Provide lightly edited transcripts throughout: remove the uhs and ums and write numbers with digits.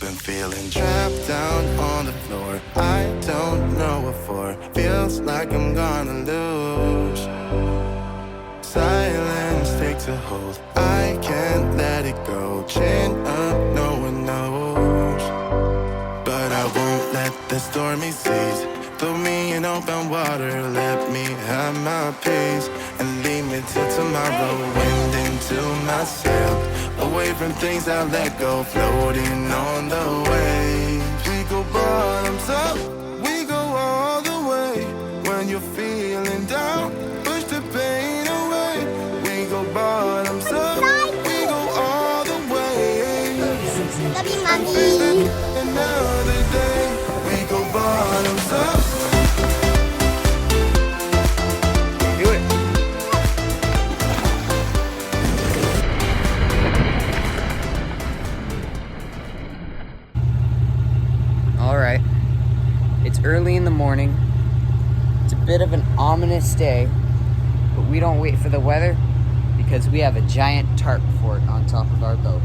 been feeling trapped down on the floor. I don't know what for. Feels like I'm gonna lose. Silence takes a hold. I can't let it go. Chin up, no one knows. But I won't let the stormy seas throw me in open water. Let me have my peace and leave me till tomorrow. Wind into my sail, away from things I let go. Floating on the waves. We go bottoms up, we go all the way. When you're feeling down, push the pain away. We go bottoms up, we go all the way. Love you, Mommy. Another day, we go bottoms up. Do it. All right. It's early in the morning. It's a bit of an ominous day, but we don't wait for the weather because we have a giant tarp fort on top of our boat.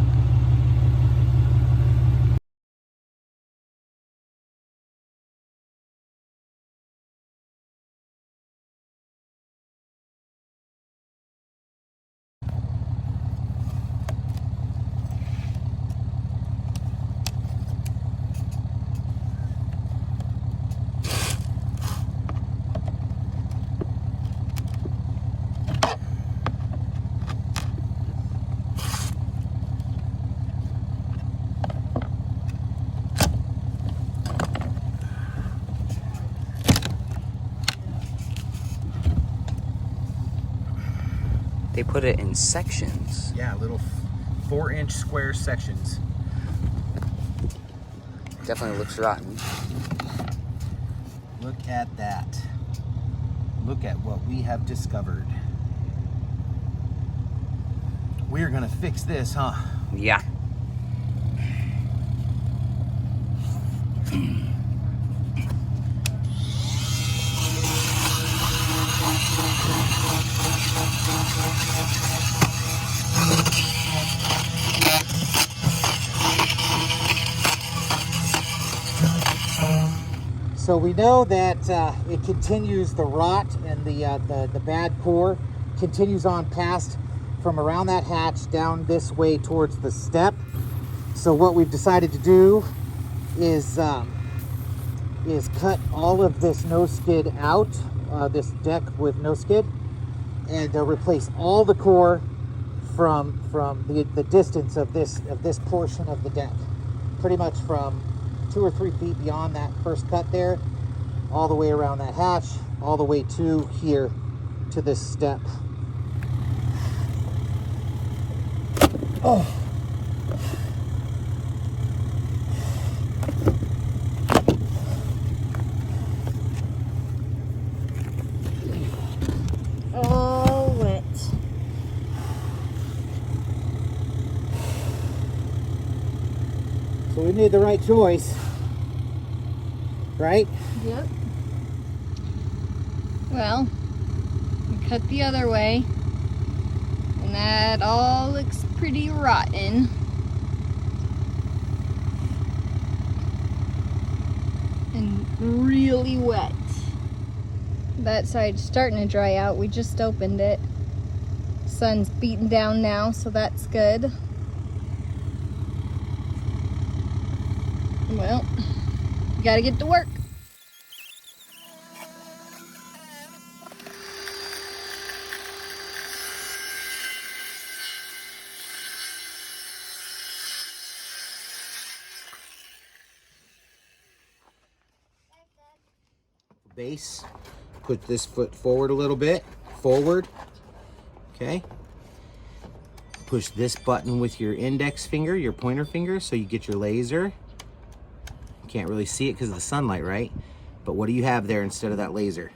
They put it in sections. Yeah, little 4-inch square sections. Definitely looks rotten. Look at that. Look at what we have discovered. We are gonna fix this, huh? Yeah. So we know that it continues, the rot and the bad core continues on past from around that hatch down this way towards the step. So what we've decided to do is cut all of this no skid out, this deck with no skid, and replace all the core from the distance of this portion of the deck, pretty much from 2 or 3 feet beyond that first cut there, all the way around that hatch, all the way to here, to this step. Oh. All wet. So we made the right choice, right? Yep. Well, we cut the other way, and that all looks pretty rotten. And really wet. That side's starting to dry out. We just opened it. Sun's beating down now, so that's good. Well, we gotta get to work. Base. Put this foot forward a little bit. Forward. Okay. Push this button with your index finger, your pointer finger, so you get your laser. You can't really see it because of the sunlight, right? But what do you have there instead of that laser?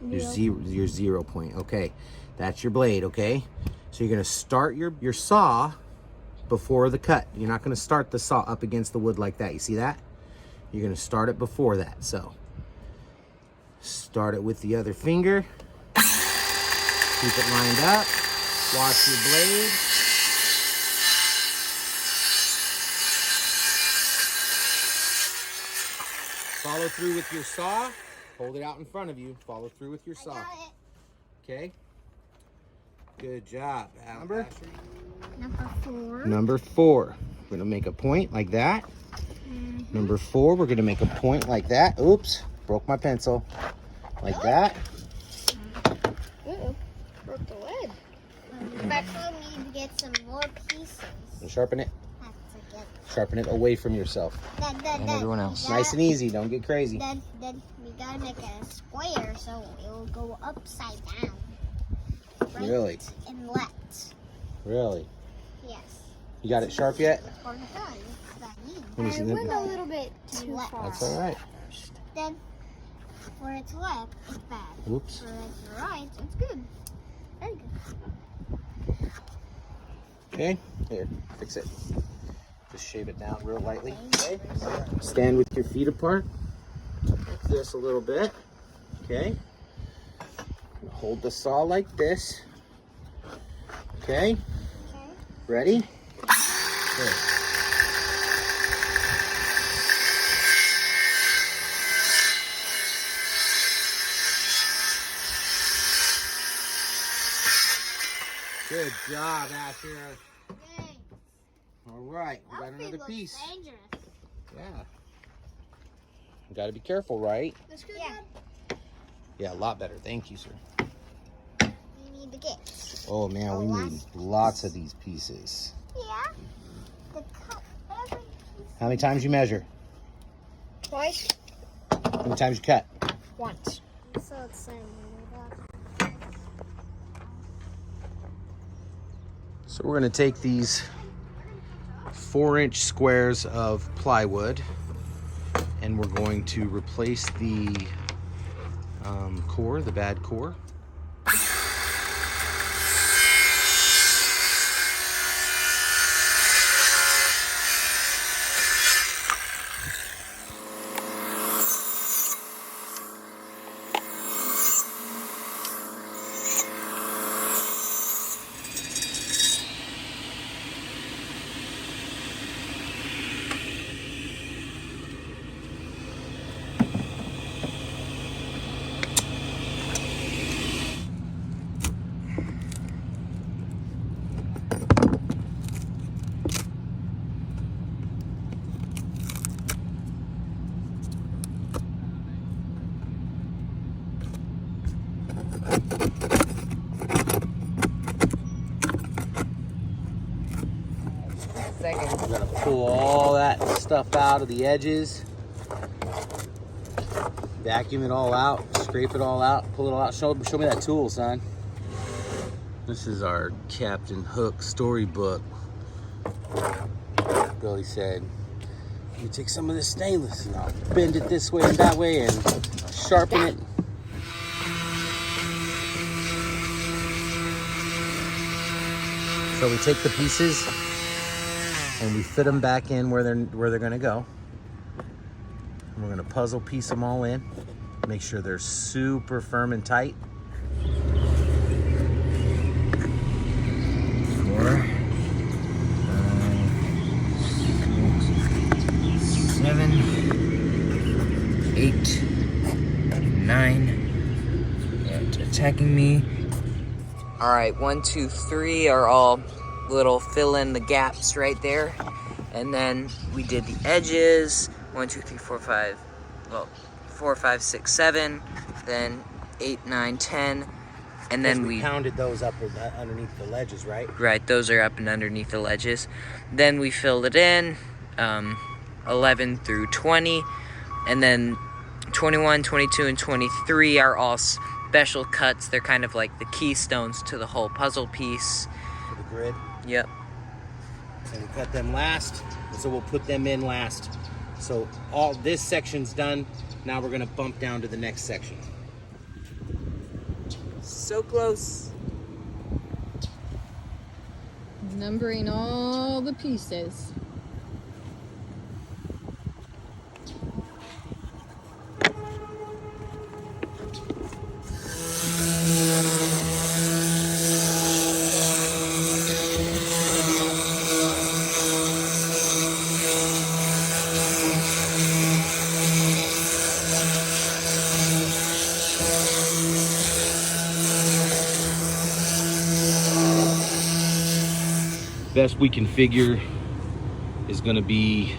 Your 0 point. Okay. That's your blade, okay? So you're going to start your saw before the cut. You're not going to start the saw up against the wood like that. You see that? You're going to start it before that. So start it with the other finger. Keep it lined up. Watch your blade. Follow through with your saw. Hold it out in front of you. Follow through with your I saw. got it. Okay. Good job. Number? Number 4. Number 4. We're gonna make a point like that. Number 4, we're gonna make a point like that. Oops, broke my pencil. Like that. Uh-oh, broke the lead. But we need to get some more pieces. And sharpen it. Have to get Sharpen it away from yourself. And everyone else. Nice and easy. Don't get crazy. Then we gotta make a square so it will go upside down. Right Really? and left. Really? Yes. You got it sharp yet? Or no, it's not you. Let me see I that. went a little bit too Left. far. That's all right. Then where it's left, it's bad. Oops. Where it's right, it's good. Very good. Okay. Here, fix it. Just shave it down real lightly. Okay. Stand with your feet apart. Like this a little bit. Okay. Hold the saw like this. Okay. Okay. Ready? Good. Good job, Asher. Yay. All right, we got That thing another looks piece. dangerous. Yeah. You got to be careful, right? That's good. Yeah. Yeah, a lot better. Thank you, sir. We need to get. Oh man, we need lots of these pieces. Yeah. To cut every piece. How many times you measure? Twice? How many times you cut? Once. So it's saying So we're going to take these 4-inch squares of plywood and we're going to replace the core, the bad core. Second. We're going to pull all that stuff out of the edges. Vacuum it all out, scrape it all out, pull it all out. Show me that tool, son. This is our Captain Hook storybook. Billy said, let me take some of this stainless and I'll bend it this way and that way and sharpen it. So we take the pieces and we fit them back in where they're gonna go. And we're gonna puzzle piece them all in. Make sure they're super firm and tight. 4, 7, 8, 9. And attacking me. All right, 1, 2, 3 are all little fill in the gaps right there. And then we did the edges. 1, 2, 3, 4, 5. Well, 4, 5, 6, 7. Then 8, 9, 10. And then we pounded those up underneath the ledges, right? Right, those are up and underneath the ledges. Then we filled it in, 11 through 20. And then 21, 22, and 23 are all special cuts. They're kind of like the keystones to the whole puzzle piece. For the grid. Yep. And we cut them last, so we'll put them in last. So all this section's done. Now we're gonna bump down to the next section. So close. Numbering all the pieces. best we can figure is going to be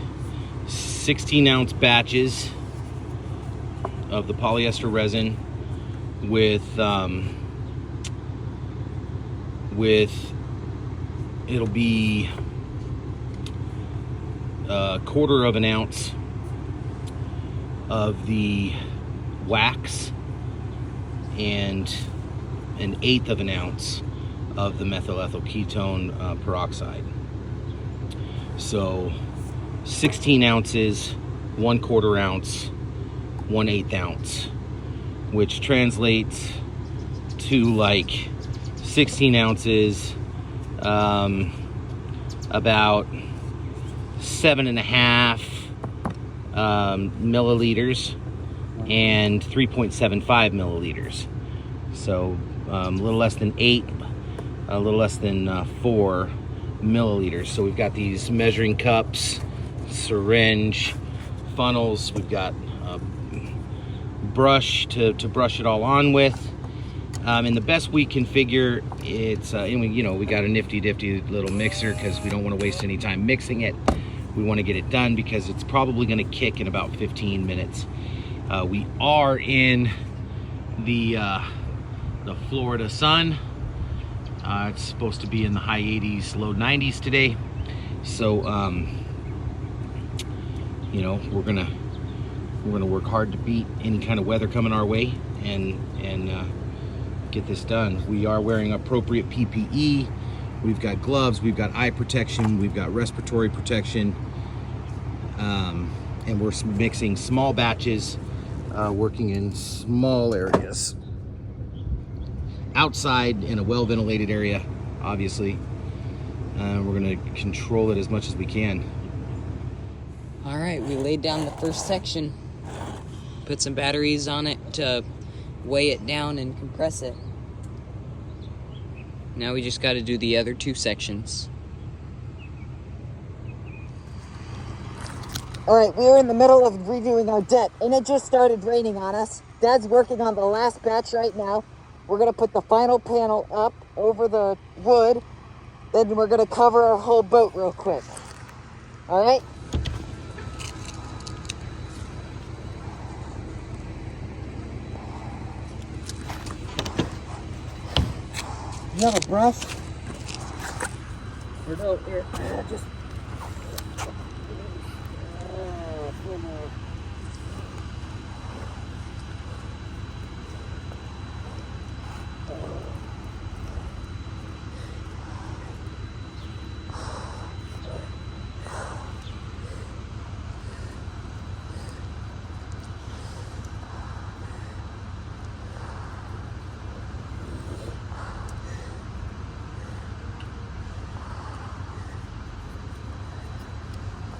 16-ounce batches of the polyester resin with it'll be a 1/4 of an ounce of the wax and an 1/8 of an ounce of the methyl ethyl ketone peroxide. So 16 ounces, 1/4 ounce, 1/8 ounce, which translates to like 16 ounces, about 7.5 milliliters and 3.75 milliliters. So a little less than 8, a little less than 4 milliliters. So we've got these measuring cups, syringe, funnels. We've got a brush to brush it all on with. And the best we can figure, it's and we got a nifty little mixer because we don't want to waste any time mixing it. We want to get it done because it's probably going to kick in about 15 minutes. We are in the Florida sun. It's supposed to be in the high 80s, low 90s today. So we're gonna work hard to beat any kind of weather coming our way and get this done. We are wearing appropriate PPE. We've got gloves, we've got eye protection, we've got respiratory protection, and we're mixing small batches, working in small areas. Outside in a well-ventilated area, obviously. We're gonna control it as much as we can. All right, we laid down the first section, put some batteries on it to weigh it down and compress it. Now we just got to do the other 2 sections. All right, we are in the middle of redoing our deck, and it just started raining on us. Dad's working on the last batch right now. We're gonna put the final panel up over the wood, then we're gonna cover our whole boat real quick. All right? You have a brush? Or no, here, just...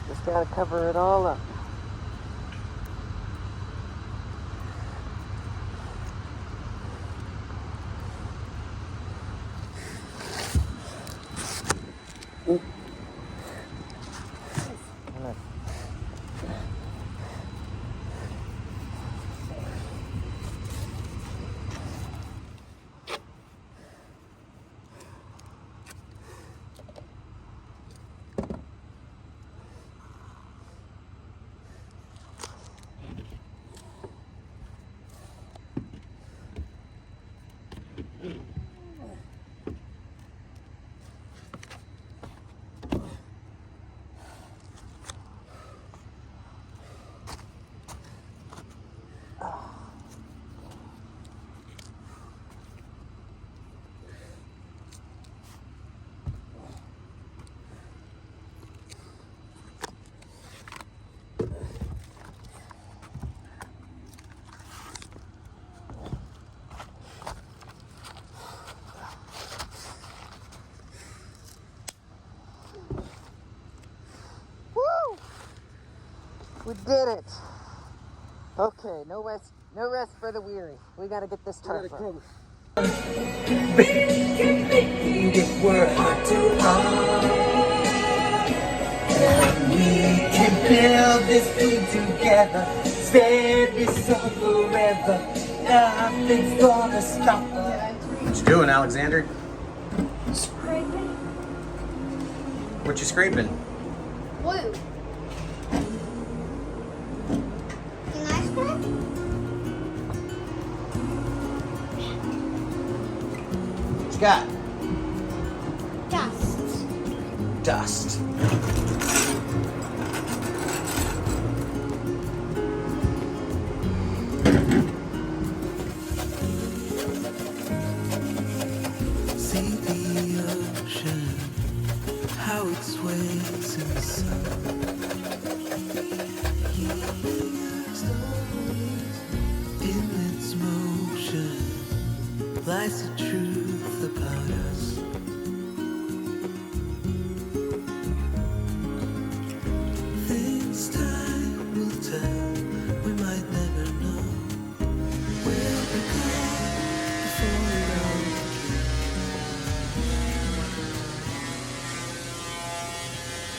Just gotta cover it all up. We did it. Okay, no rest for the weary. We gotta get this turf up. We can make this world too hard. And we can build this thing together. Spare this song forever. Nothing's gonna stop us. What you doing, Alexander? What you scraping? Blue. Can I scrape? What you got? Dust. Dust. See the ocean, how it sways in the sun. In its motion lies the truth about us. Things time will tell, we might never know. We'll become before it all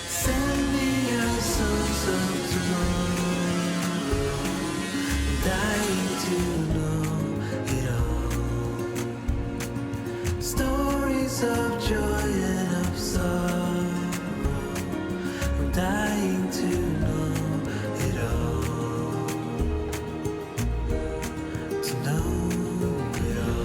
send me your songs of tomorrow. I'm dying to know it all. Stories of joy and of sorrow. I'm dying to know it all. To know it all.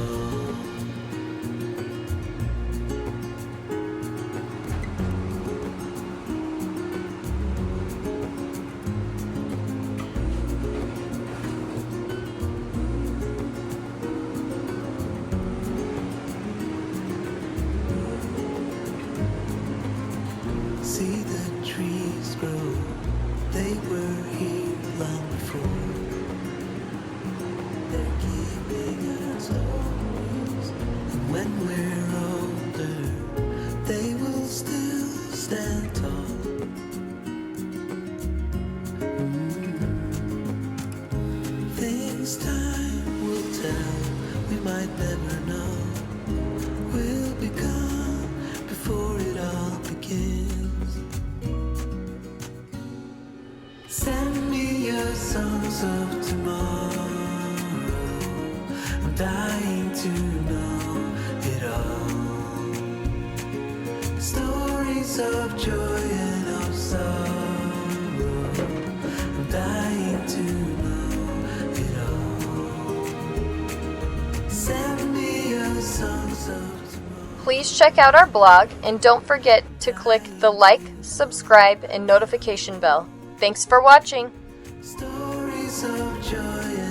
See the trees grow, they were here long before. They're keeping our stories, and when we're older, they will still stand tall. Things time will tell, we might never know. We'll become before it all begins. Send me your songs of tomorrow. I'm dying to know it all. Stories of joy and of sorrow. I'm dying to know it all. Send me your songs of tomorrow. Please check out our blog and don't forget to click the like, subscribe, and notification bell. Thanks for watching. Stories of joy